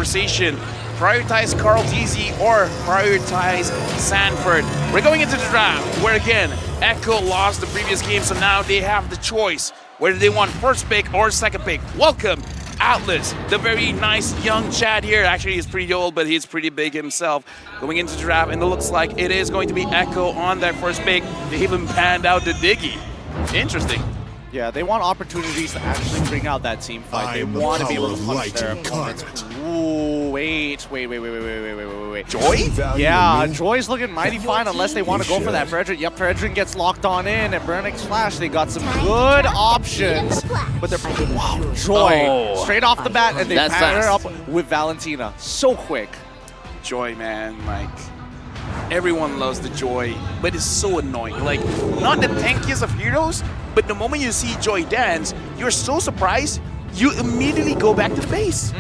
conversation. Prioritize Carl TZ or prioritize Sanford. We're going into the draft where again, Echo lost the previous game, so now they have the choice whether they want first pick or second pick. Welcome, Atlas, the very nice young Chad here. Actually, he's pretty old, but he's pretty big himself. Going into the draft, and it looks like it is going to be Echo on that first pick. They even panned out the Diggy. Interesting. Yeah, they want opportunities to actually bring out that team fight. They want to be able to punch their opponents. Ooh, wait. Joy? Yeah, Joy's looking mighty fine unless they want to go for that Frederick. Yep, Frederick gets locked on in, and Burnix Flash, they got some good options. But they're, wow, Joy, straight off the bat, and they pattern her up with Valentina. So quick. Joy, man, like, everyone loves the Joy, but it's so annoying. Like, not the tankiest of heroes, but the moment you see Joy dance, you're so surprised, you immediately go back to the base.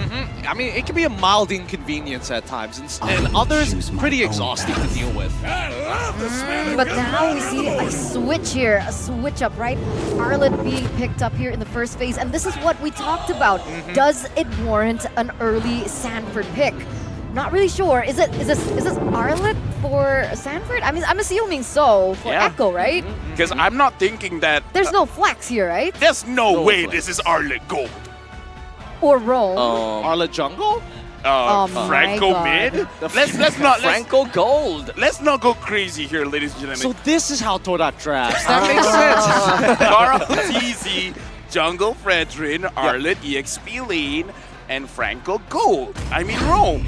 I mean, it can be a mild inconvenience at times, and others pretty exhausting to deal with. But now we see a switch here, a switch up, right? Arlet being picked up here in the first phase, and this is what we talked about. Does it warrant an early Sanford pick? Not really sure. Is this Arlet for Sanford? I mean, I'm assuming so for Echo, right? Because I'm not thinking that there's no flex here, right? There's no way this is Arlet Gold. Or Roam. Arlet Jungle? Franco mid? Let's not Franco Gold. Let's not go crazy here, ladies and gentlemen. So this is how Todak drafts. That makes sense. Carl TZ, Jungle Fredrin, Arlet EXP Lane, and Franco Gold. I mean, Rome.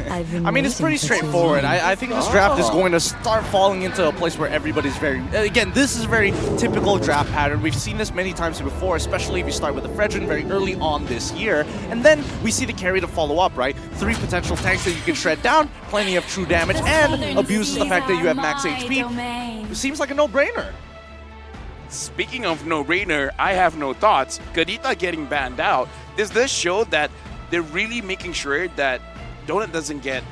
I mean, it's pretty straightforward. I think this draft is going to start falling into a place where everybody's very... Again, this is a very typical draft pattern. We've seen this many times before, especially if you start with the Fredrin very early on this year. And then we see the carry to follow up, right? 3 potential tanks that you can shred down, plenty of true damage, and abuses the fact that you have max HP. It seems like a no-brainer. Speaking of no-brainer, I have no thoughts. Kadita getting banned out. This does show that they're really making sure that Donut doesn't get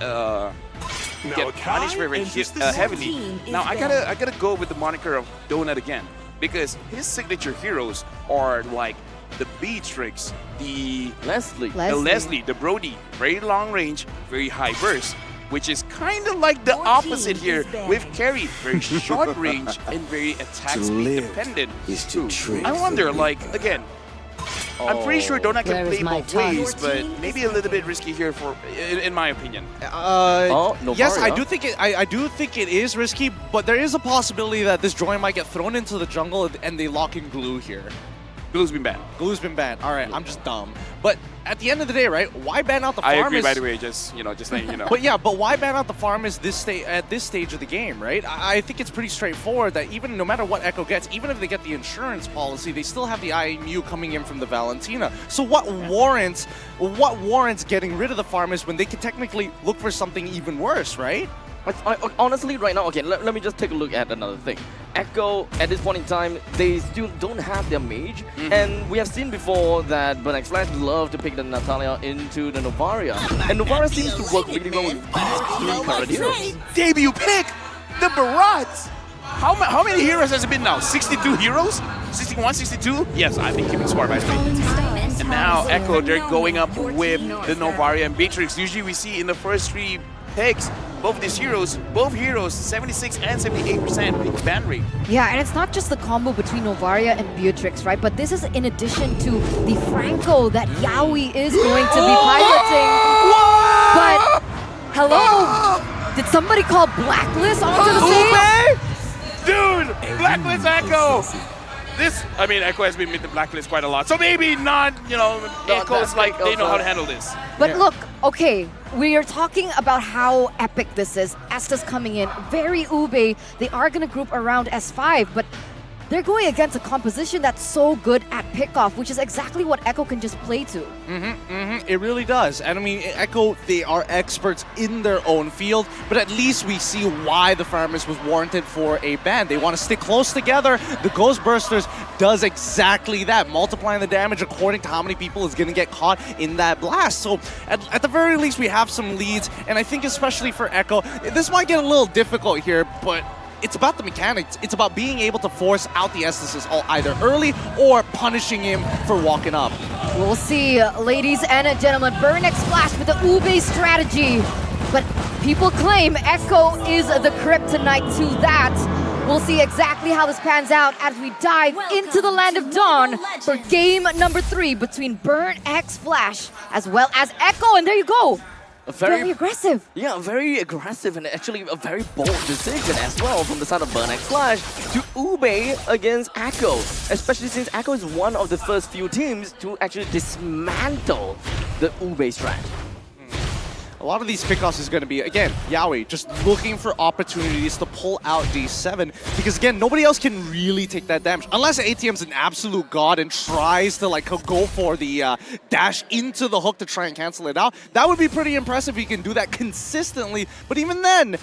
punished very heavily. Now I gotta go with the moniker of Donut again, because his signature heroes are like the Beatrix, the Leslie, the Brody, very long range, very high burst, which is kind of like the opposite here with Carry, very short range and very attack speed dependent. I wonder, like, again, I'm pretty sure Donut can play both ways, but maybe a little bit risky here in my opinion. Yes, I do think it is risky, but there is a possibility that this Joy might get thrown into the jungle and they lock in Glue here. Glue's been banned. Glue's been banned. All right, I'm just dumb. But at the end of the day, right? Why ban out the farm? I agree, by the way. Just letting you know. But yeah, but why ban out the farm at this stage of the game, right? I think it's pretty straightforward that even no matter what Echo gets, even if they get the insurance policy, they still have the IMU coming in from the Valentina. So what warrants getting rid of the farmers when they can technically look for something even worse, right? Honestly, right now, okay, let me just take a look at another thing. Echo, at this point in time, they still don't have their mage, and we have seen before that Burnix Flash love to pick the Natalia into the Novaria, and Novaria seems to work really well with these 3 current heroes. Debut pick, the Barats. How many heroes has it been now? 62 heroes? 61, 62? Yes, I've been keeping score by the way. And now Echo, they're going up with the Novaria and Beatrix. Usually we see in the first 3 picks, both heroes, 76 and 78% ban rate. Yeah, and it's not just the combo between Novaria and Beatrix, right? But this is in addition to the Franco that Yaoi is going to be piloting. But, hello? Did somebody call Blacklist onto the stage? Dude, Blacklist Echo! Echo has been with the Blacklist quite a lot, so maybe not, Echo's like, they know how to handle this. But look, okay, we are talking about how epic this is. Estes coming in, very ube. They are going to group around S5, but they're going against a composition that's so good at pickoff, which is exactly what Echo can just play to. It really does. And I mean, Echo, they are experts in their own field, but at least we see why the Farmers was warranted for a ban. They want to stick close together. The Ghost Bursters does exactly that, multiplying the damage according to how many people is going to get caught in that blast. So at the very least, we have some leads, and I think especially for Echo, this might get a little difficult here, but it's about the mechanics. It's about being able to force out the Essences all either early or punishing him for walking up. We'll see, ladies and gentlemen. Burnex Flash with the Ube strategy. But people claim Echo is the kryptonite to that. We'll see exactly how this pans out as we dive into the Land of Dawn for game number 3 between Burnex Flash as well as Echo. And there you go. Very aggressive. Yeah, very aggressive and actually a very bold decision as well from the side of Burnex Flash to Ube against Echo. Especially since Echo is one of the first few teams to actually dismantle the Ube strat. A lot of these pickoffs is going to be, again, Yaoi just looking for opportunities to pull out D7 because, again, nobody else can really take that damage. Unless ATM's an absolute god and tries to, like, go for the dash into the hook to try and cancel it out. That would be pretty impressive if he can do that consistently. But even then,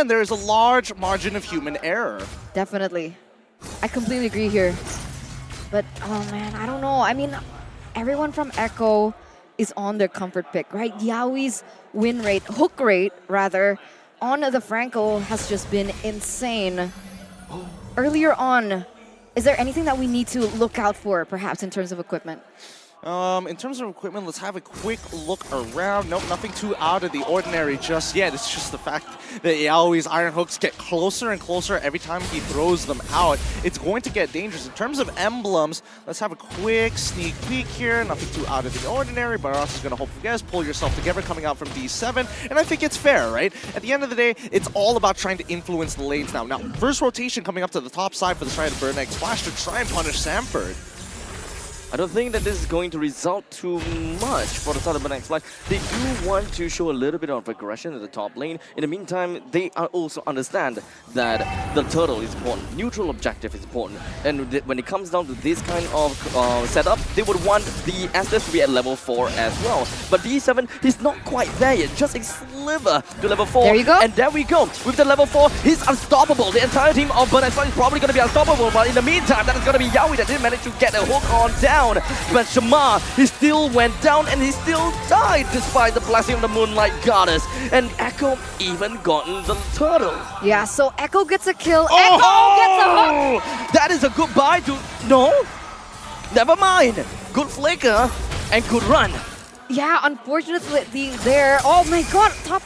there is a large margin of human error. Definitely. I completely agree here. But, oh man, I don't know. I mean, everyone from Echo is on their comfort pick, right? Yaoi's win rate, hook rate rather, on the Franco has just been insane. Earlier on, is there anything that we need to look out for, perhaps, in terms of equipment? In terms of equipment, let's have a quick look around. Nope, nothing too out of the ordinary just yet. It's just the fact that Yaoi's Iron Hooks get closer and closer every time he throws them out. It's going to get dangerous. In terms of emblems, let's have a quick sneak peek here. Nothing too out of the ordinary. Baras is going to hopefully guys pull yourself together coming out from D7. And I think it's fair, right? At the end of the day, it's all about trying to influence the lanes now. Now, first rotation coming up to the top side for the side of Burnex Flash to try and punish Samford. I don't think that this is going to result too much for the side of Burnex Flash. They do want to show a little bit of aggression at the top lane. In the meantime, they also understand that the turtle is important. Neutral objective is important. And when it comes down to this kind of setup, they would want the Estes to be at level 4 as well. But D7, he's not quite there yet. Just a sliver to level 4. There you go. And there we go. With the level 4, he's unstoppable. The entire team of Burnex Flash is probably going to be unstoppable. But in the meantime, that is going to be Yaoi that did manage to get a hook on down. But Shamar, he still went down and he still died despite the blessing of the Moonlight Goddess. And Echo even gotten the turtle. Yeah, so Echo gets a kill. Echo gets a hook. That is a goodbye to... No, never mind. Good flicker and good run. Yeah, unfortunately there. Oh my god, top.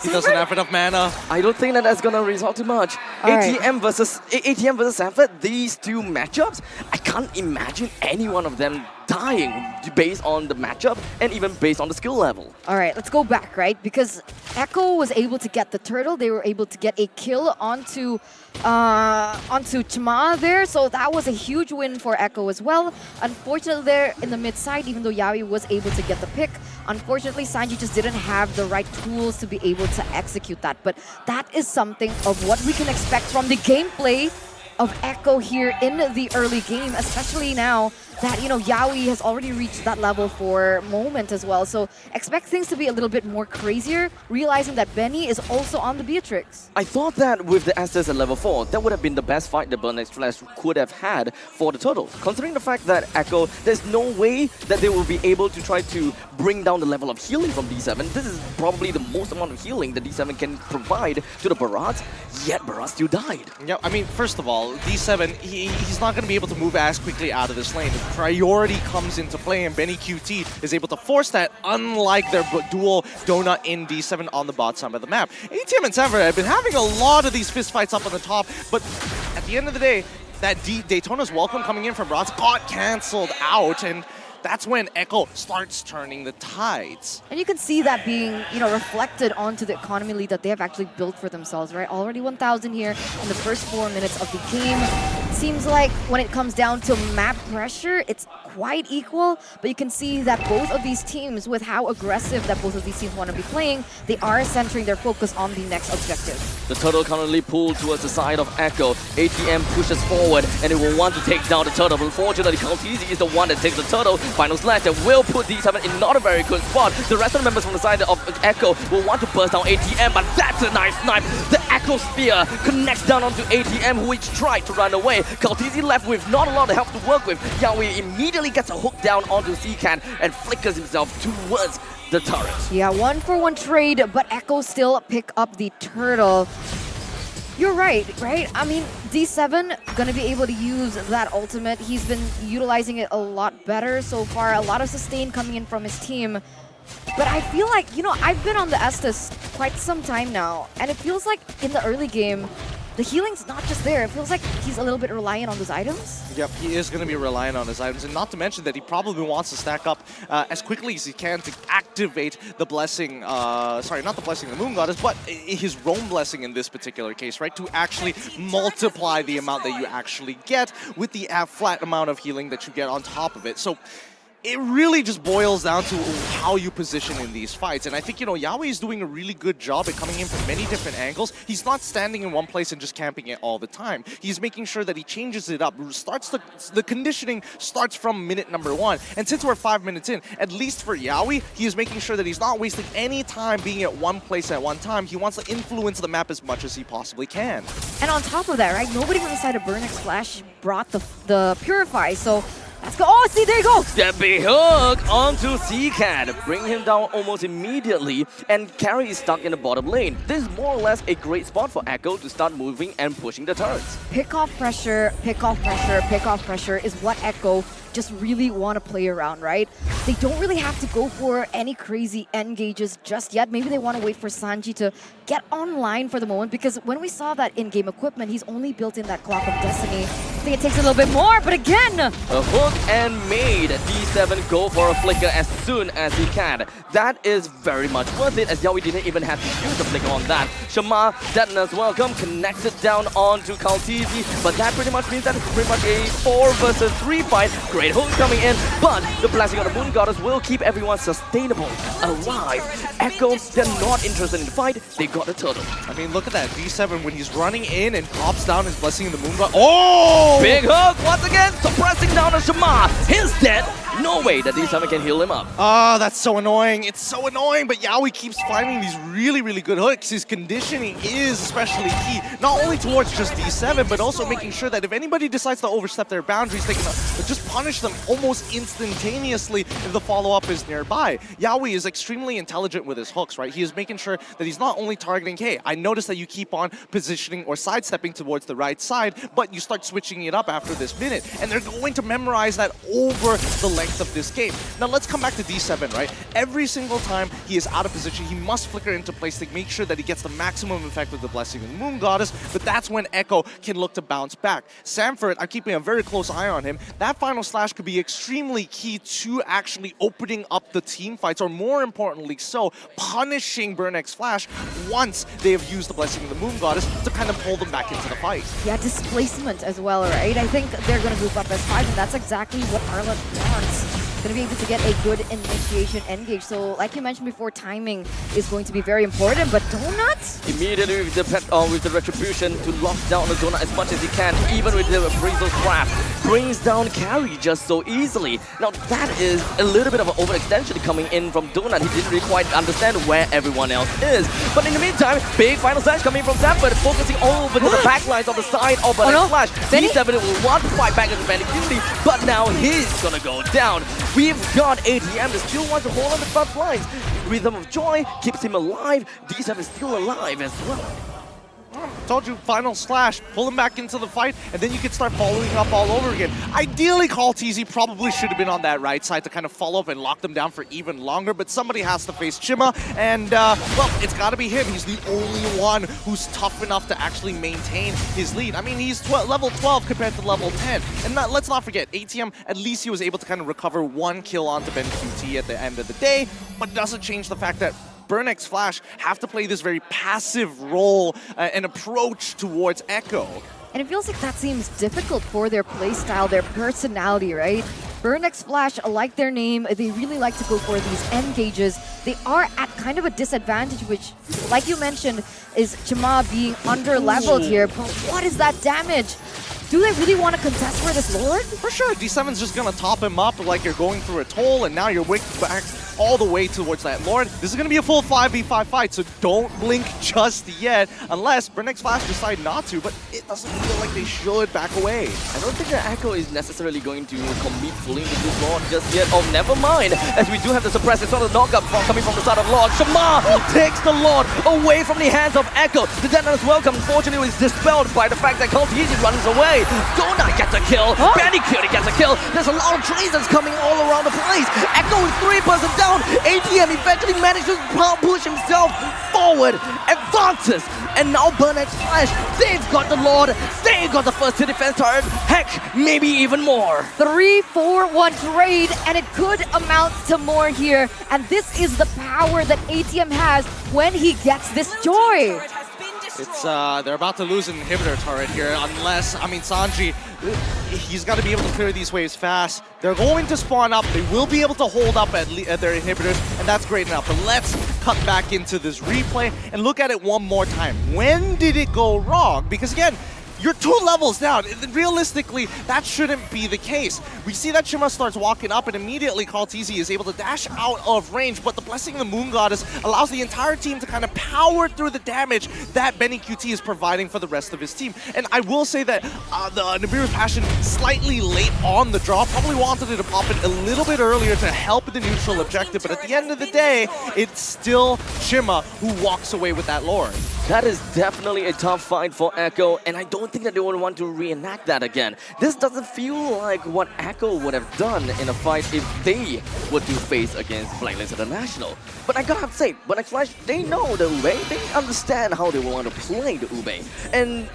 He doesn't have enough mana. I don't think that that's gonna result too much. ATM versus Sanford, these two matchups, I can't imagine any one of them dying based on the matchup and even based on the skill level. All right, let's go back, right? Because Echo was able to get the turtle. They were able to get a kill onto Chama there, so that was a huge win for Echo as well. Unfortunately, there in the mid side, even though Yaoi was able to get the pick, unfortunately, Sanji just didn't have the right tools to be able to execute that. But that is something of what we can expect from the gameplay of Echo here in the early game, especially now that, you know, Yaoi has already reached that level 4 moment as well. So expect things to be a little bit more crazier, realizing that Benny is also on the Beatrix. I thought that with the Estes at level 4, that would have been the best fight that Burnex Flash could have had for the turtle. Considering the fact that Echo, there's no way that they will be able to try to bring down the level of healing from D7. This is probably the most amount of healing that D7 can provide to the Barat, yet Barat still died. Yeah, I mean, first of all, D7, he's not going to be able to move as quickly out of this lane. Priority comes into play, and Benny QT is able to force that, unlike their dual Donut in D7 on the bot side of the map. ATM and Sanford have been having a lot of these fist fights up on the top, but at the end of the day, that Daytona's welcome coming in from Rots got cancelled out, and that's when Echo starts turning the tides. And you can see that being, you know, reflected onto the economy lead that they have actually built for themselves, right? Already 1,000 here in the first 4 minutes of the game. It seems like when it comes down to map pressure, it's quite equal, but you can see that both of these teams, with how aggressive that both of these teams want to be playing, they are centering their focus on the next objective. The turtle currently pulled towards the side of Echo. ATM pushes forward and it will want to take down the turtle. But unfortunately, Kaltizi is the one that takes the turtle. Final slash that will put D7 in not a very good spot. The rest of the members from the side of Echo will want to burst down ATM, but that's a nice snipe. The Echo Spear connects down onto ATM, which tried to run away. Kaltizi left with not a lot of help to work with. Yaoi immediately gets a hook down onto C-Can and flickers himself towards the turret. Yeah, 1-for-1 trade, but Echo still pick up the turtle. You're right? I mean, D7 gonna be able to use that ultimate. He's been utilizing it a lot better so far. A lot of sustain coming in from his team. But I feel like, I've been on the Estes quite some time now, and it feels like in the early game, the healing's not just there. It feels like he's a little bit reliant on those items. Yep, he is going to be reliant on his items, and not to mention that he probably wants to stack up as quickly as he can to activate the blessing, sorry, not the blessing of the Moon Goddess, but his roam blessing in this particular case, right? To actually multiply the amount that you actually get with the flat amount of healing that you get on top of it. So it really just boils down to how you position in these fights. And I think, Yawi is doing a really good job at coming in from many different angles. He's not standing in one place and just camping it all the time. He's making sure that he changes it up. The conditioning starts from minute number 1. And since we're 5 minutes in, at least for Yawi, he is making sure that he's not wasting any time being at one place at one time. He wants to influence the map as much as he possibly can. And on top of that, right, nobody from the side of Burnix Flash brought the Purify, so let's go. Oh, see, there you go. Steppy hook onto C-Cat. Bring him down almost immediately, and Carry is stuck in the bottom lane. This is more or less a great spot for Echo to start moving and pushing the turrets. Pick off pressure, pick off pressure, pick off pressure is what Echo just really want to play around, right? They don't really have to go for any crazy engages just yet. Maybe they want to wait for Sanji to get online for the moment, because when we saw that in-game equipment, he's only built in that Clock of Destiny. I think it takes a little bit more, but again! A hook and made. D7 go for a flicker as soon as he can. That is very much worth it, as Yawi didn't even have to use the flicker on that. Shama, Detonus, welcome, connected down onto Kaltizi, but that pretty much means that it's pretty much a 4 versus 3 fight. Great hook coming in, but the blessing of the Moon Goddess will keep everyone sustainable, alive. Echo, they're not interested in the fight, they got a turtle. I mean, look at that. D7, when he's running in and pops down his blessing of the Moon Goddess. Oh! Big hook, once again, suppressing down on Shama. He's dead. No way that D7 can heal him up. Oh, that's so annoying. It's so annoying, but Yawi keeps finding these really, really good hooks. His conditioning is especially key, not only towards just D7, but also making sure that if anybody decides to overstep their boundaries, they can just punish them almost instantaneously if the follow-up is nearby. Yawi is extremely intelligent with his hooks, right? He is making sure that he's not only targeting, hey, I noticed that you keep on positioning or sidestepping towards the right side, but you start switching it up after this minute. And they're going to memorize that over the length of this game. Now let's come back to D7, right? Every single time he is out of position, he must flicker into place to make sure that he gets the maximum effect with the Blessing of the Moon Goddess, but that's when Echo can look to bounce back. Samford, I'm keeping a very close eye on him. That final slash could be extremely key to actually opening up the team fights, or more importantly so, punishing Burnix Flash once they have used the Blessing of the Moon Goddess to kind of pull them back into the fight. Yeah, displacement as well, right? I think they're going to move up as 5, and that's exactly what Arlet wants. Going to be able to get a good initiation engage. So, like you mentioned before, timing is going to be very important, but Donut? Immediately with the Retribution to lock down the Donut as much as he can, even with the Appraisal Craft, brings down Carry just so easily. Now, that is a little bit of an overextension coming in from Donut. He didn't really quite understand where everyone else is. But in the meantime, big final slash coming from Zamford, focusing over to the backlines on the side of Burnix Flash. D7 will want to fight back into Bandicuity, but now he's going to go down. We've got ATM that still wants to hold on the front lines. Rhythm of Joy keeps him alive. D7 is still alive as well. Told you, final slash, pull him back into the fight, and then you can start following up all over again. Ideally, Kaltizi probably should have been on that right side to kind of follow up and lock them down for even longer, but somebody has to face Chima, and, well, it's got to be him. He's the only one who's tough enough to actually maintain his lead. I mean, he's level 12 compared to level 10, and let's not forget, ATM, at least he was able to kind of recover 1 kill onto Ben QT at the end of the day, but doesn't change the fact that Burnix Flash have to play this very passive role and approach towards Echo. And it feels like that seems difficult for their playstyle, their personality, right? Burnix Flash, like their name, they really like to go for these engages. They are at kind of a disadvantage, which, like you mentioned, is Chima being under-leveled here. But what is that damage? Do they really want to contest for this Lord? For sure, D7's just going to top him up like you're going through a toll, and now you're back all the way towards that Lord. This is going to be a full 5v5 fight, so don't blink just yet, unless Burnix Flash decide not to, but it doesn't feel like they should back away. I don't think that Echo is necessarily going to commit fully into this Lord just yet. Oh, never mind, as we do have the suppress. It's not a knockup coming from the side of Lord. Shamar takes the Lord away from the hands of Echo. The Detonus welcome, unfortunately, was dispelled by the fact that Kaltizi runs away. Donut gets a kill. Benny Cutie gets a kill. There's a lot of tracers coming all around the place. Echo is 3% down. ATM eventually manages to push himself forward, advances, and now Burnix Flash, they've got the Lord, they've got the first to defense turret, heck, maybe even more. 3-4-1 trade, and it could amount to more here. And this is the power that ATM has when he gets this joy. It's, they're about to lose an inhibitor turret here, unless, I mean, Sanji, he's got to be able to clear these waves fast. They're going to spawn up. They will be able to hold up at their inhibitors, and that's great enough. But let's cut back into this replay and look at it one more time. When did it go wrong? Because again, you're 2 levels down. Realistically, that shouldn't be the case. We see that Shima starts walking up, and immediately Kaltizi is able to dash out of range, but the Blessing of the Moon Goddess allows the entire team to kind of power through the damage that Benny QT is providing for the rest of his team. And I will say that the Nibiru's Passion slightly late on the draw, probably wanted it to pop it a little bit earlier to help the neutral objective, but at the end of the day, it's still Shima who walks away with that Lord. That is definitely a tough fight for Echo, and I don't think that they would want to reenact that again. This doesn't feel like what Echo would have done in a fight if they were to face against Blacklist International. But I gotta have to say, Burnix Flash, they know the Ube, they understand how they want to play the Ube. And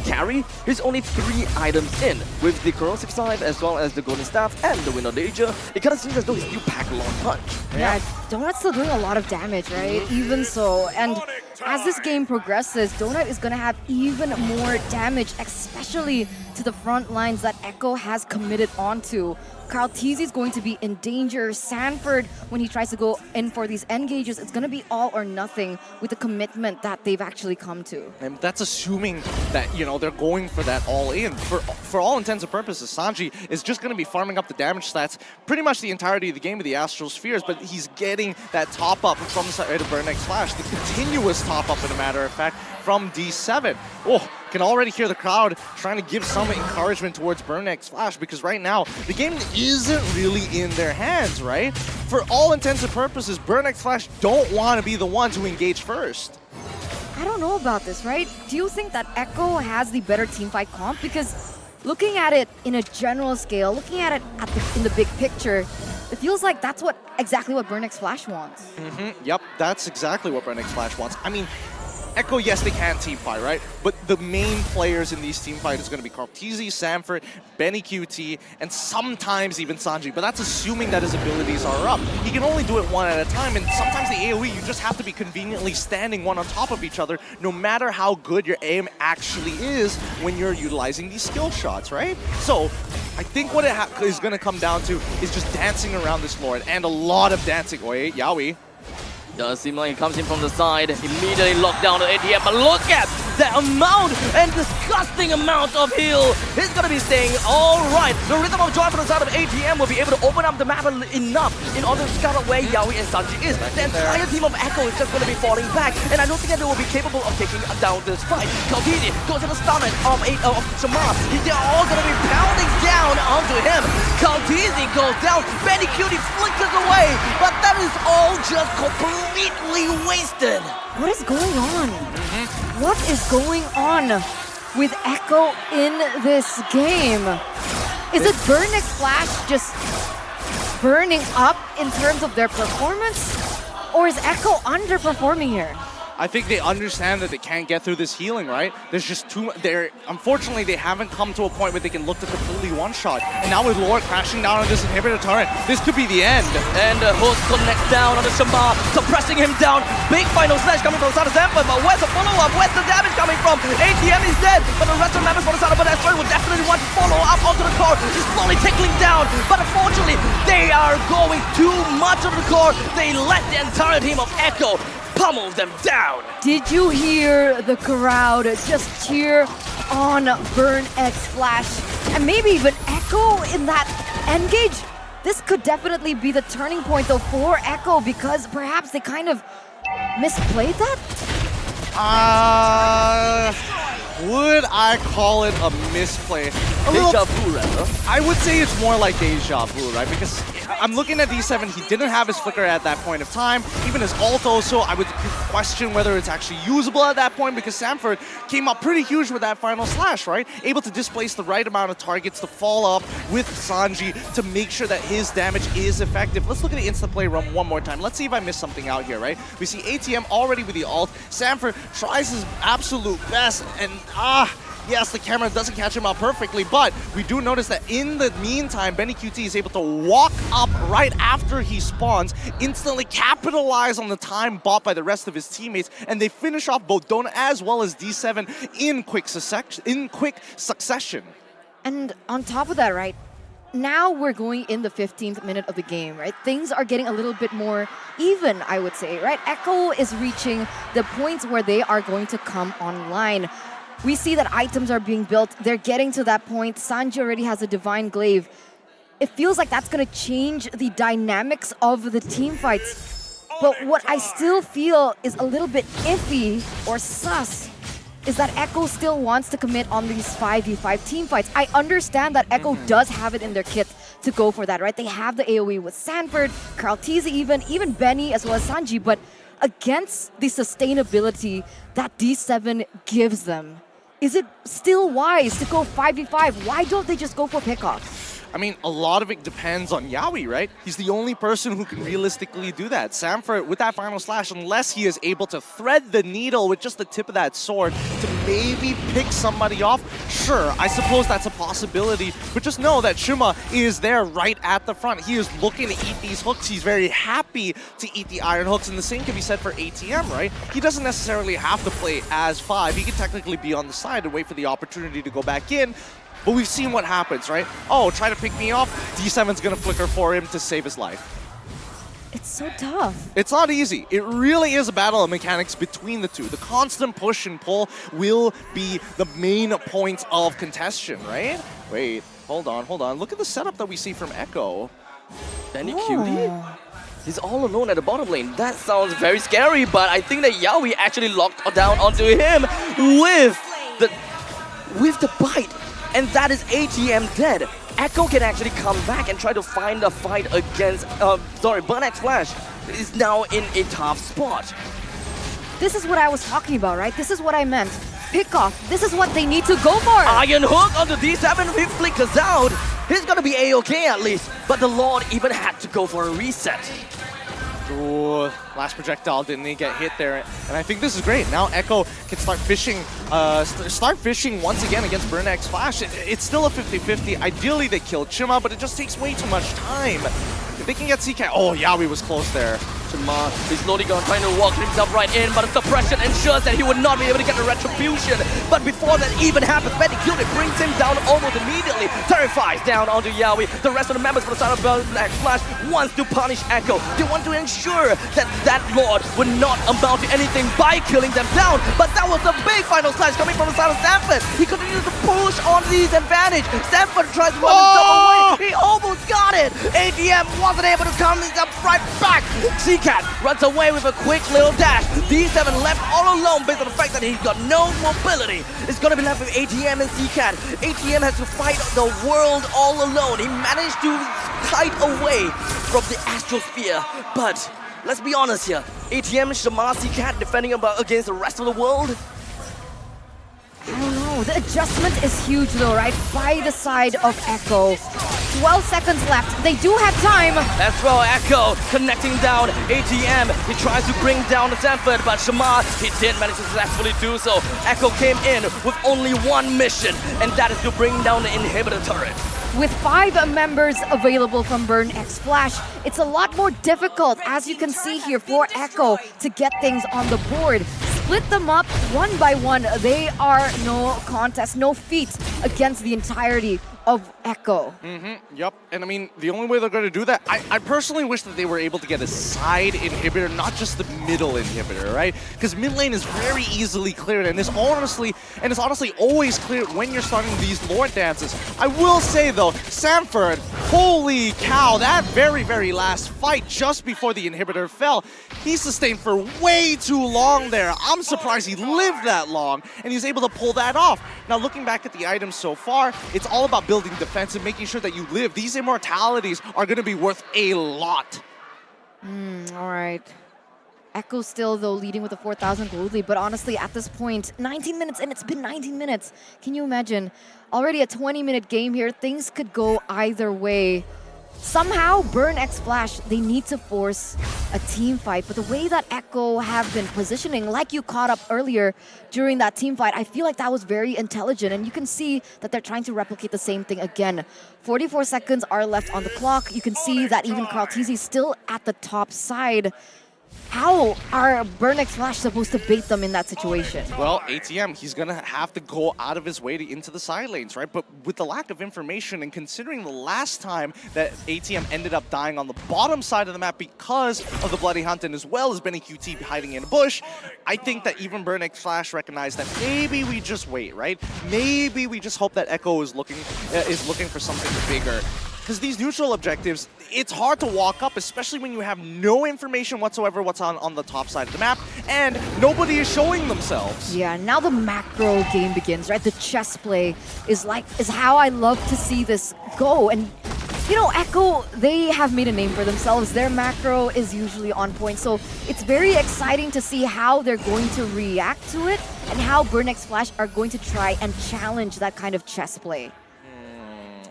carry is only 3 items in, with the Corrosive Scythe as well as the Golden Staff and the Wind of Danger. It kind of seems as though he's still pack a long punch. Yeah, Donut's still doing a lot of damage, right? Even so, and as this game progresses, Donut is going to have even more damage, especially to the front lines that Echo has committed onto. Kaltizi is going to be in danger. Sanford, when he tries to go in for these engages, it's going to be all or nothing with the commitment that they've actually come to. And that's assuming that, you know, they're going for that all in. For all intents and purposes, Sanji is just going to be farming up the damage stats pretty much the entirety of the game with the Astral Spheres, but he's getting that top up from the side of Burnix Flash, the continuous top up, in a matter of fact, from D7. Oh, can already hear the crowd trying to give some encouragement towards Burnix Flash, because right now the game isn't really in their hands, right? For all intents and purposes, Burnix Flash don't want to be the one to engage first. I don't know about this, right? Do you think that Echo has the better teamfight comp? Because looking at it in a general scale, looking at it in the big picture, it feels like that's exactly what Burnix Flash wants. Yep, that's exactly what Burnix Flash wants. I mean, Echo, yes, they can team fight, right? But the main players in these team fights is going to be Kaltizi, Sanford, Benny QT, and sometimes even Sanji. But that's assuming that his abilities are up. He can only do it one at a time, and sometimes the AoE, you just have to be conveniently standing one on top of each other, no matter how good your aim actually is when you're utilizing these skill shots, right? So I think what it is going to come down to is just dancing around this Lord, and a lot of dancing. Wait, Yaoi. Does seem like it comes in from the side, immediately locked down to ATM, but look at the amount and disgusting amount of heal. He's gonna be staying all right. The Rhythm of Joy from the side of ATM will be able to open up the map enough in order to scout out where Yaoi and Sanji is. The entire team of Echo is just gonna be falling back, and I don't think that they will be capable of taking down this fight. Kaltizi goes to the stomach of Shamar. They're all gonna be pounding down onto him. Kaltizi goes down, Benny Cutie flickers away, but that is all just completely wasted. What is going on? What is going on with Echo in this game? Is it Burnix Flash just burning up in terms of their performance? Or is Echo underperforming here? I think they understand that they can't get through this healing, right? There's just too much. Unfortunately, they haven't come to a point where they can look to completely one-shot. And now with Lord crashing down on this inhibitor turret, this could be the end. And the host connects down on the Shamar, suppressing him down. Big final slash coming from the side of Sanford, but where's the follow-up? Where's the damage coming from? ATM is dead, but the rest of the members from the side of Burnix will definitely want to follow up onto the core. He's slowly tickling down, but unfortunately, they are going too much of the core. They let the entire team of Echo pummel them down. Did you hear the crowd just cheer on Burnix Flash? And maybe even Echo in that engage? This could definitely be the turning point though for Echo because perhaps they kind of misplayed that? Would I call it a misplay? Deja vu, rather. I would say it's more like deja vu, right? Because I'm looking at D7, he didn't have his flicker at that point of time. Even his ult also, I would question whether it's actually usable at that point because Sanford came up pretty huge with that final slash, right? Able to displace the right amount of targets to fall up with Sanji to make sure that his damage is effective. Let's look at the instant play run one more time. Let's see if I missed something out here, right? We see ATM already with the ult. Sanford tries his absolute best and yes, the camera doesn't catch him out perfectly, but we do notice that in the meantime, Benny QT is able to walk up right after he spawns, instantly capitalize on the time bought by the rest of his teammates, and they finish off both Donut as well as D7 in quick succession. And on top of that, right, now we're going in the 15th minute of the game, right? Things are getting a little bit more even, I would say, right? Echo is reaching the points where they are going to come online. We see that items are being built. They're getting to that point. Sanji already has a Divine Glaive. It feels like that's going to change the dynamics of the team fights. But what I still feel is a little bit iffy or sus is that Echo still wants to commit on these 5v5 team fights. I understand that Echo does have it in their kit to go for that, right? They have the AoE with Sanford, Carl Teasy even Benny as well as Sanji, but against the sustainability that D7 gives them, is it still wise to go 5v5? Why don't they just go for pickoff? I mean, a lot of it depends on Yawi, right? He's the only person who can realistically do that. Sanford, with that final slash, unless he is able to thread the needle with just the tip of that sword to maybe pick somebody off, sure, I suppose that's a possibility. But just know that Shuma is there right at the front. He is looking to eat these hooks. He's very happy to eat the iron hooks, and the same can be said for ATM, right? He doesn't necessarily have to play as 5. He can technically be on the side and wait for the opportunity to go back in. But we've seen what happens, right? Oh, try to pick me off. D7's gonna flicker for him to save his life. It's so tough. It's not easy. It really is a battle of mechanics between the two. The constant push and pull will be the main points of contention, right? Wait, hold on. Look at the setup that we see from Echo. Benny Cutie? He's all alone at the bottom lane. That sounds very scary, but I think that Yawi actually locked down onto him with the bite. And that is ATM dead. Echo can actually come back and try to find a fight against, Burnex Flash is now in a tough spot. This is what I was talking about, right? This is what I meant. Pick off. This is what they need to go for. Iron Hook onto D7, he flickers out. He's gonna be A-okay at least, but the Lord even had to go for a reset. Ooh, last projectile didn't get hit there, and I think this is great. Now Echo can start fishing once again against Burnex Flash. It's still a 50-50. Ideally they killed Chima, but it just takes way too much time. If they can get CK, oh, Yawi was close there. Chima is slowly trying to walk himself right in, but the suppression ensures that he would not be able to get the retribution. But before that even happens, Benny Cutie brings him down almost immediately. Terrifies down onto Yawi. The rest of the members for the side of Black Flash wants to punish Echo. They want to ensure that that Lord would not amount to anything by killing them down. But that was the big final slash coming from the side of Sanford. He continues to push on these advantage. Sanford tries to run himself away. He almost got it. ATM wasn't able to come himself right back. C-Cat runs away with a quick little dash. D7 left all alone based on the fact that he's got no mobility. It's gonna be left with ATM and C-Cat. ATM has to fight the world all alone. He managed to kite away from the Astrosphere, but let's be honest here. ATM, Shamar, C-Cat defending against the rest of the world. I don't know. The adjustment is huge though, right? By the side of Echo. 12 seconds left. They do have time. That's well, Echo connecting down ATM. He tries to bring down the Sanford, but Shamar, he did manage to successfully do so. Echo came in with only one mission, and that is to bring down the inhibitor turret. With 5 members available from Burnex Flash, it's a lot more difficult, as you can see here, for Echo to get things on the board. Split them up one by one. They are no contest, no feat against the entirety of Echo. Yep. And I mean, the only way they're going to do that, I personally wish that they were able to get a side inhibitor, not just the middle inhibitor, right? Because mid lane is very easily cleared, and it's honestly always cleared when you're starting these lore dances. I will say though, Sanford, holy cow, that very, very last fight just before the inhibitor fell, he sustained for way too long there. I'm surprised he lived that long, and he's able to pull that off. Now, looking back at the items so far, it's all about building defense and making sure that you live. These immortalities are going to be worth a lot. All right. Echo still, though, leading with a 4,000 gold lead. But honestly, at this point, 19 minutes, and it's been 19 minutes. Can you imagine? Already a 20-minute game here. Things could go either way. Somehow, Burn X Flash, they need to force a team fight. But the way that Echo have been positioning, like you caught up earlier during that team fight, I feel like that was very intelligent. And you can see that they're trying to replicate the same thing again. 44 seconds are left on the clock. You can see that even Karl'Tezi is still at the top side. How are Burn X Flash supposed to bait them in that situation? Well, ATM, he's going to have to go out of his way to into the side lanes, right? But with the lack of information and considering the last time that ATM ended up dying on the bottom side of the map because of the Bloody Hunt and as well as Benny QT hiding in a bush, I think that even Burn X Flash recognized that maybe we just wait, right? Maybe we just hope that Echo is looking for something bigger. Because these neutral objectives, it's hard to walk up, especially when you have no information whatsoever what's on the top side of the map, and nobody is showing themselves. Yeah, now the macro game begins, right? The chess play is how I love to see this go. And you know, Echo, they have made a name for themselves. Their macro is usually on point, so it's very exciting to see how they're going to react to it and how Burn X Flash are going to try and challenge that kind of chess play.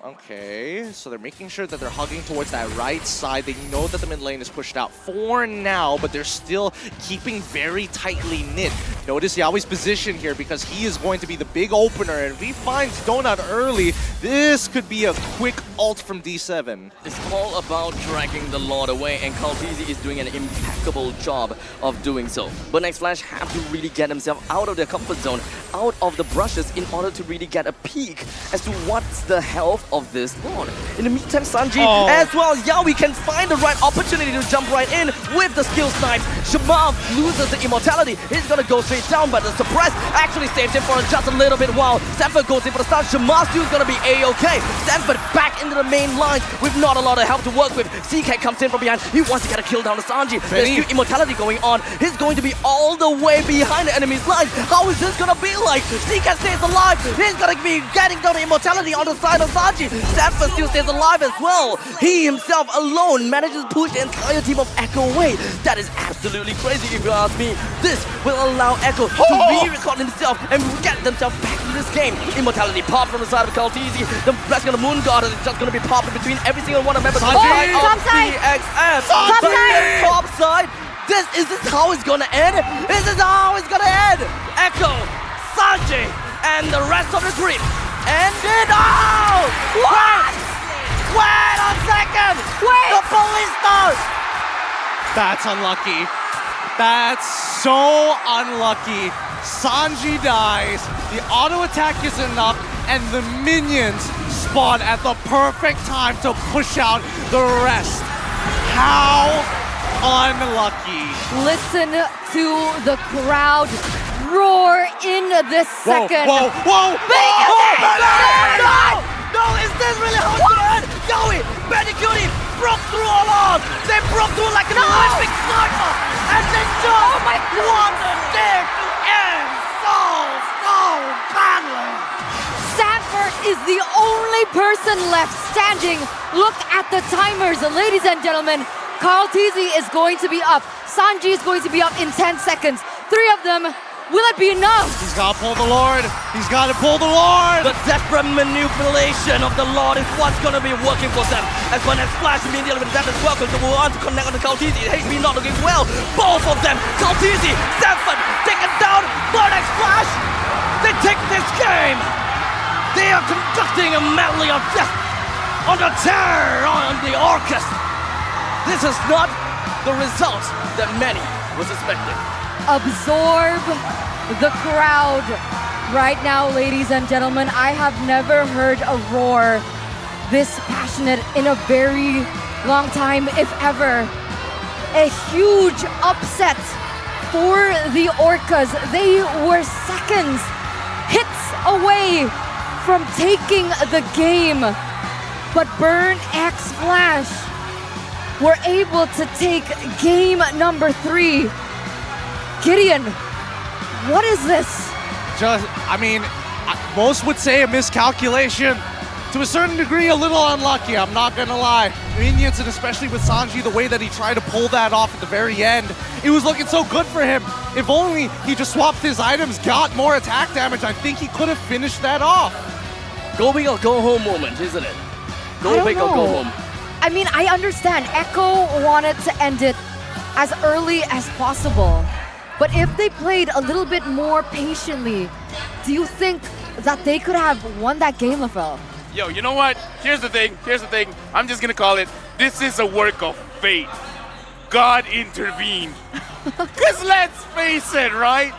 Okay, so they're making sure that they're hugging towards that right side. They know that the mid lane is pushed out for now, but they're still keeping very tightly knit. Notice Yaoi's position here because he is going to be the big opener, and if he finds Donut early, this could be a quick ult from D7. It's all about dragging the Lord away, and Karl'Tezi is doing an impeccable job of doing so. But Next Flash have to really get himself out of their comfort zone, out of the brushes, in order to really get a peek as to what's the health of this Lord. In the meantime, Sanji as well as Yaoi can find the right opportunity to jump right in with the skill snipes. Shamal loses the immortality. He's gonna go straight down, but the suppress actually saves him for just a little bit while Sanford goes in for the start. Shamal still is gonna be A-okay. Sanford back into the main line with not a lot of help to work with. CK comes in from behind. He wants to get a kill down to Sanji. There's still immortality going on. He's going to be all the way behind the enemy's line. How is this gonna be like? CK stays alive. He's gonna be getting down the immortality on the side of Sanji. Sanford still stays alive as well. He himself alone manages to push the entire team of Echo away. That is absolutely crazy if you ask me. This will allow Echo to re-record himself and get themselves back in this game. Immortality popped from the side of Karl'Tezi. The blessing of the Moon God is just going to be popping between every single one of members of top side. PXF. Top side. This how it's going to end? This is how it's going to end. Echo, Sanji, and the rest of the group. And it out! What? Wait a second! Wait! The police knows! That's unlucky. That's so unlucky. Sanji dies, the auto attack is enough, and the minions spawn at the perfect time to push out the rest. How unlucky. Listen to the crowd roar in this second. Whoa! No! Is this really how it's gonna end? Yaoi, Benny QT broke through all odds. They broke through like an Olympic sniper, and they just wanted there to end so badly. Sanford is the only person left standing. Look at the timers, ladies and gentlemen. Karl'Tezi is going to be up. Sanji is going to be up in 10 seconds. 3 of them. Will it be enough? He's got to pull the Lord. He's got to pull the Lord. The desperate manipulation of the Lord is what's going to be working for them. As when X Flash immediately with that as well, because they move on to connect on the Karl'Tezi. HP not looking well. Both of them, Karl'Tezi, Sanford, taken down. But X Flash, they take this game. They are conducting a medley of death on the terror on the Orcus. This is not the result that many was expecting. Absorb the crowd. Right now, ladies and gentlemen, I have never heard a roar this passionate in a very long time, if ever. A huge upset for the Orcas. They were seconds, hits away from taking the game. But Burn X Flash were able to take game number 3. Gideon, what is this? Most would say a miscalculation. To a certain degree, a little unlucky, I'm not gonna lie. Minions, and especially with Sanji, the way that he tried to pull that off at the very end, it was looking so good for him. If only he just swapped his items, got more attack damage, I think he could have finished that off. Go big or go home moment, isn't it? Go big or go home. I mean, I understand. Echo wanted to end it as early as possible. But if they played a little bit more patiently, do you think that they could have won that game, LaFell? Yo, you know what? Here's the thing. I'm just gonna call it, this is a work of fate. God intervened. Because let's face it, right?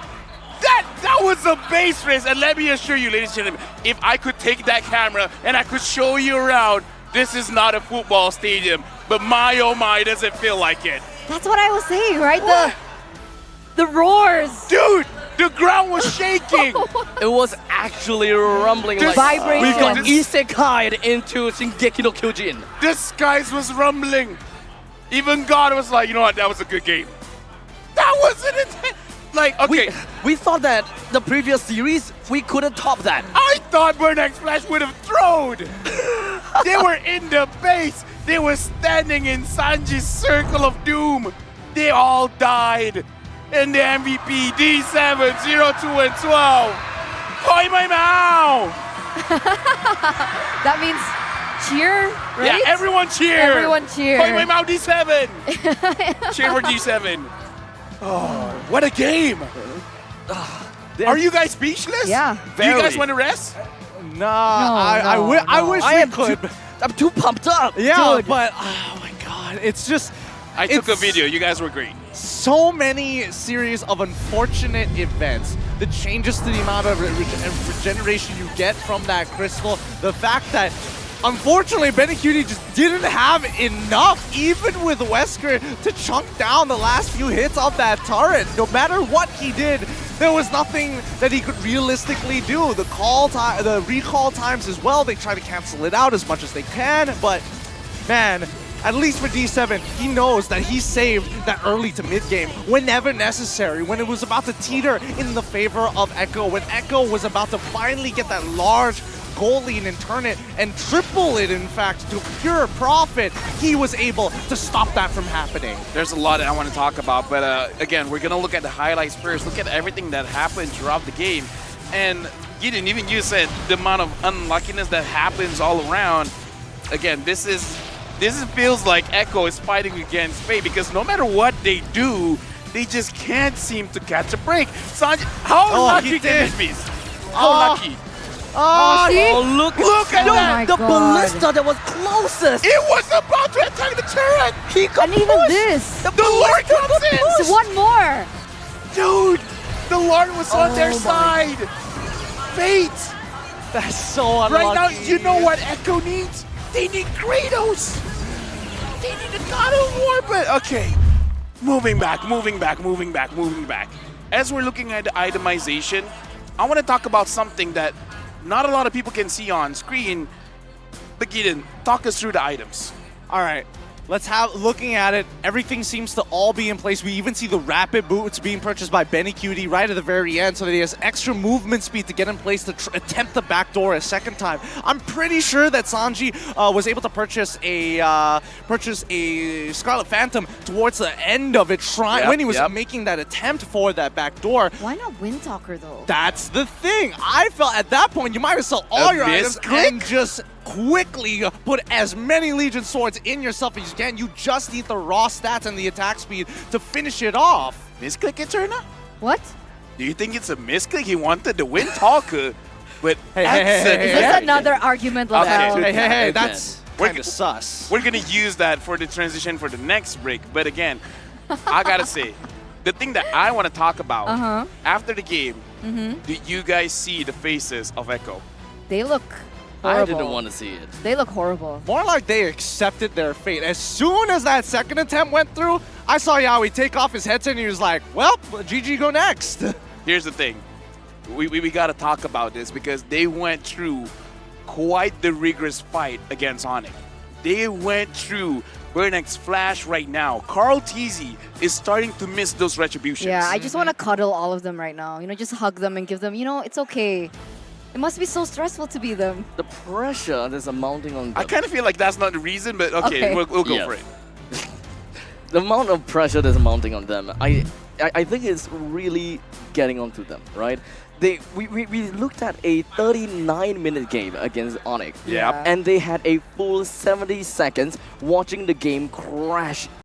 That was a base race, and let me assure you, ladies and gentlemen, if I could take that camera and I could show you around, this is not a football stadium, but my oh my, does it feel like it. That's what I was saying, right? What? The roars. Dude, the ground was shaking. It was actually rumbling The like vibration. we got isekai'd into Shingeki no Kyojin. The skies was rumbling. Even God was like, you know what, that was a good game. That wasn't it. Like, okay. We thought that the previous series, we couldn't top that. I thought Burn X Flash would have thrown. They were in the base. They were standing in Sanji's circle of doom. They all died. And the MVP, D7, 0, 2, and 12. Hoi my mouth! That means cheer, right? Yeah, everyone cheer. Everyone cheer. Hoi my mouth, D7. Cheer for D7. Oh, what a game. Are you guys speechless? Yeah. Do you guys want to rest? I wish we could. I'm too pumped up. Yeah, Dude. but oh my god, it's just I took a video. You guys were great. so many series of unfortunate events. The changes to the amount of regeneration you get from that crystal. The fact that, unfortunately, Benicudi just didn't have enough, even with Wesker, to chunk down the last few hits of that turret. No matter what he did, there was nothing that he could realistically do. The recall times as well, they try to cancel it out as much as they can, but man, at least for D7, he knows that he saved that early to mid game whenever necessary, when it was about to teeter in the favor of Echo, when Echo was about to finally get that large goal lead and turn it and triple it, in fact, to pure profit. He was able to stop that from happening. There's a lot that I want to talk about, but again, we're going to look at the highlights first. Look at everything that happened throughout the game. And Gideon, even you said the amount of unluckiness that happens all around. Again, this feels like Echo is fighting against fate, because no matter what they do, they just can't seem to catch a break. Sanji, how lucky can this be? How lucky? See? Look at Yo, that. the God. ballista that was closest. It was about to attack the turret! He got And even pushed. this. The Lord comes in! So one more. Dude, the Lord was on their my. side. Fate. That's so unlucky. Right now, you know what Echo needs? They need Kratos. They need a God of War, but okay. Moving back. As we're looking at the itemization, I want to talk about something that not a lot of people can see on screen. But Gideon, talk us through the items. All right, looking at it, everything seems to all be in place. We even see the rapid boots being purchased by Benicudi right at the very end, so that he has extra movement speed to get in place to attempt the backdoor a second time. I'm pretty sure that Sanji was able to purchase a Scarlet Phantom towards the end of it, when he was making that attempt for that backdoor. Why not Windtalker though? That's the thing. I felt at that point you might as well sell all your items and just quickly put as many Legion swords in yourself as you can. You just need the raw stats and the attack speed to finish it off. Misclick, Eterna? What? Do you think it's a misclick? He wanted the Windtalker, but Is this another argument, LaFell? Hey, that's We're kind of sus. We're gonna use that for the transition for the next break. But again, I gotta say, the thing that I want to talk about Uh-huh. after the game, did you guys see the faces of Echo? They look I horrible. didn't want to see it. They look horrible. More like they accepted their fate. As soon as that second attempt went through, I saw Yaoi take off his headset and he was like, well, GG go next. Here's the thing. We got to talk about this because they went through quite the rigorous fight against ONIC. They went through Burnex's flash right now. Carl Teasy is starting to miss those retributions. Yeah, I just want to cuddle all of them right now. You know, just hug them and give them, you know, it's okay. It must be so stressful to be them. The pressure that's mounting on them. I kind of feel like that's not the reason, but okay, Okay. we'll go Yeah. for it. The amount of pressure that's mounting on them, I think it's really getting onto them, right? We looked at a 39-minute game against ONIC. Yeah. And they had a full 70 seconds watching the game crash